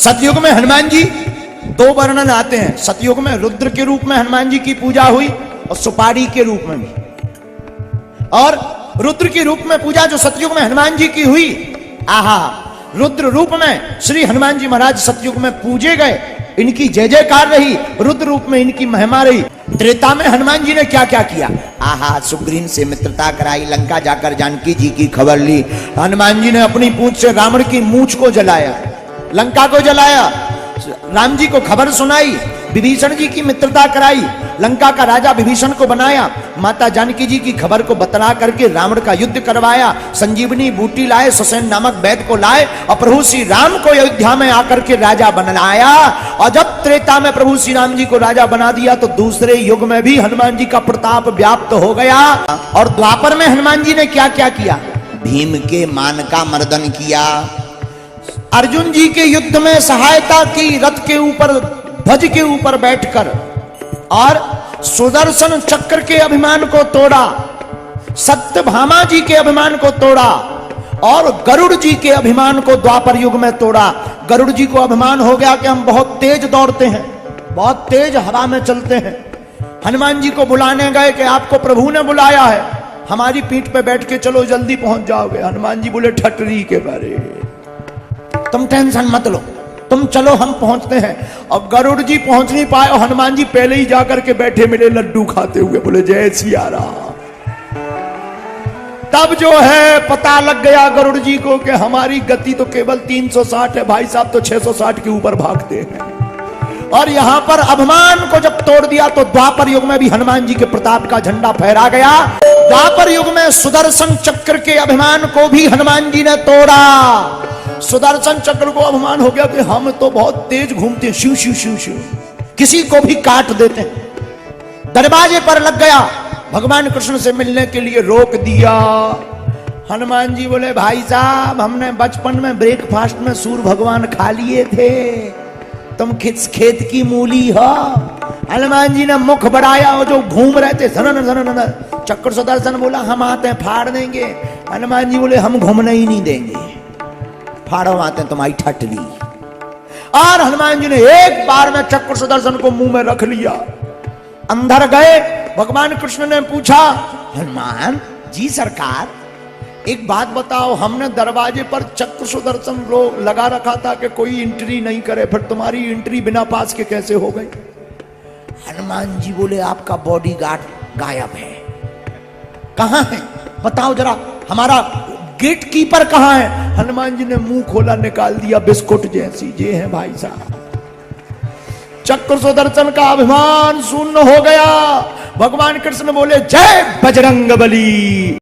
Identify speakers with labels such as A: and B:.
A: सतयुग में हनुमान जी दो वर्णन आते हैं। सतयुग में रुद्र के रूप में हनुमान जी की पूजा हुई और सुपारी के रूप में भी। और रुद्र के रूप में पूजा जो सतयुग में हनुमान जी की हुई, आहा, रुद्र रूप में श्री हनुमान जी महाराज सतयुग में पूजे गए, इनकी जय जयकार रही, रुद्र रूप में इनकी महिमा रही। त्रेता में हनुमान जी ने क्या क्या किया, आहा, सुग्रीव से मित्रता कराई, लंका जाकर जानकी जी की खबर ली, हनुमान जी ने अपनी पूंछ से रावण की मूंछ को जलाया, लंका को जलाया, राम जी को खबर सुनाई, विभीषण जी की मित्रता कराई, लंका का राजा विभीषण को बनाया, माता जानकी जी की खबर को बतला करके रावण का युद्ध करवाया, संजीवनी बूटी लाए, सुसेन नामक वैद्य को लाए और प्रभु श्री राम को अयोध्या में आकर के राजा बनाया। और जब त्रेता में प्रभु श्री राम जी को राजा बना दिया तो दूसरे युग में भी हनुमान जी का प्रताप व्याप्त हो गया। और द्वापर में हनुमान जी ने क्या क्या किया, भीम के मान का मर्दन किया, अर्जुन जी के युद्ध में सहायता की, रथ के ऊपर ध्वज के ऊपर बैठकर, और सुदर्शन चक्र के अभिमान को तोड़ा, सत्यभामा जी के अभिमान को तोड़ा और गरुड़ जी के अभिमान को द्वापर युग में तोड़ा। गरुड़ जी को अभिमान हो गया कि हम बहुत तेज दौड़ते हैं, बहुत तेज हवा में चलते हैं। हनुमान जी को बुलाने गए कि आपको प्रभु ने बुलाया है, हमारी पीठ पे बैठ के चलो, जल्दी पहुंच जाओगे। हनुमान जी बोले, ठटरी के बारे, तुम टेंशन मत लो, तुम चलो, हम पहुंचते हैं। और गरुड़ जी पहुंच नहीं पाए और हनुमान जी पहले ही जाकर के बैठे मिले लड्डू खाते हुए, बोले जय सिया राम। तब जो है पता लग गया गरुड़ जी को कि हमारी गति तो केवल 360 है, भाई साहब तो 660 के ऊपर भागते हैं। और यहां पर अभिमान को जब तोड़ दिया तो द्वापर युग में भी हनुमान जी के प्रताप का झंडा फहरा गया। द्वापर युग में सुदर्शन चक्र के अभिमान को भी हनुमान जी ने तोड़ा। सुदर्शन चक्र को अभिमान हो गया कि हम तो बहुत तेज घूमते हैं, शिव शिव शिव शिव, किसी को भी काट देते हैं। दरवाजे पर लग गया, भगवान कृष्ण से मिलने के लिए रोक दिया। हनुमान जी बोले, भाई साहब, हमने बचपन में ब्रेकफास्ट में सूर्य भगवान खा लिए थे, तुम खेत की मूली हो। हनुमान जी ने मुख बढ़ाया और जो घूम रहे थे धन धन, चक्र सुदर्शन बोला, हम आते हैं फाड़ देंगे। हनुमान जी बोले, हम घूमने ही नहीं देंगे, फाड़ो आते हैं तुम्हारी ठटली। और हनुमान जी ने एक बार में चक्र सुदर्शन को मुंह में रख लिया। अंदर गए, भगवान कृष्ण ने पूछा, हनुमान जी सरकार, एक बात बताओ, हमने दरवाजे पर चक्र सुदर्शन लगा रखा था कि कोई एंट्री नहीं करे, फिर तुम्हारी एंट्री बिना पास के कैसे हो गई? हनुमान जी बोले, आपका बॉडीगार्ड गायब है। कहां है बताओ जरा, हमारा गेट कीपर कहां है? हनुमान जी ने मुंह खोला, निकाल दिया बिस्कुट जैसी, ये है भाई साहब। चक्र सुदर्शन का अभिमान शून्य हो गया। भगवान कृष्ण बोले, जय बजरंग बली।